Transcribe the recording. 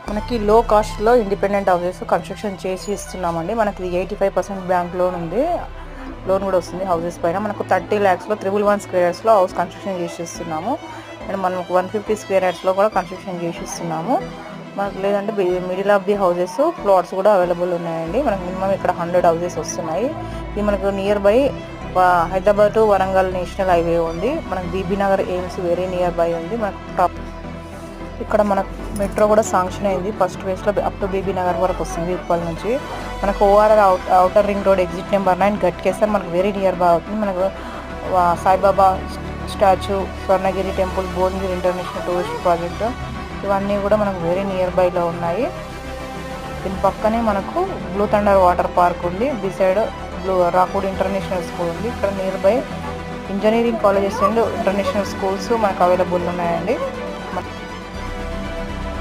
మనకి లో కాస్ట్లో ఇండిపెండెంట్ హౌసెస్ కన్స్ట్రక్షన్ చేసి ఇస్తున్నామండి. మనకి 85% బ్యాంక్ లోన్ ఉంది, లోన్ కూడా వస్తుంది హౌసెస్ పైన. మనకు 30 lakhsలో 111 square yardsలో హౌస్ కన్స్ట్రక్షన్ చేసి ఇస్తున్నాము. అండ్ మనకు 150 square yardsలో కూడా కన్స్ట్రక్షన్ చేసి ఇస్తున్నాము. మనకు లేదంటే middle of the houses plots కూడా అవైలబుల్ ఉన్నాయండి. మనకు మినిమం ఇక్కడ 100 houses వస్తున్నాయి. ఇది మనకు nearby Hyderabad to Warangal national highway ఉంది. మనకు Bibinagar AIIMS very nearby ఉంది. మనకు టాప్ ఇక్కడ మనకు మెట్రో కూడా శాంక్షన్ అయింది. ఫస్ట్ ఫేజ్లో అప్ టు బీబీ నగర్ వరకు వస్తుంది ఉప్పల్ నుంచి. మనకు ORR outer ring road exit number 9 Ghatkesar మనకు వెరీ నియర్ బై అవుతుంది. మనకు Saibaba statue, Swarnagiri temple, Bhuvanagiri international tourist project ఇవన్నీ కూడా మనకు వెరీ నియర్ బైలో ఉన్నాయి. దీని పక్కనే మనకు బ్లూ థండర్ వాటర్ పార్క్ ఉంది. బిసైడ్ రాకూడ్ ఇంటర్నేషనల్ స్కూల్ ఉంది. ఇక్కడ near by engineering colleges and international schools మనకు అవైలబుల్ ఉన్నాయండి.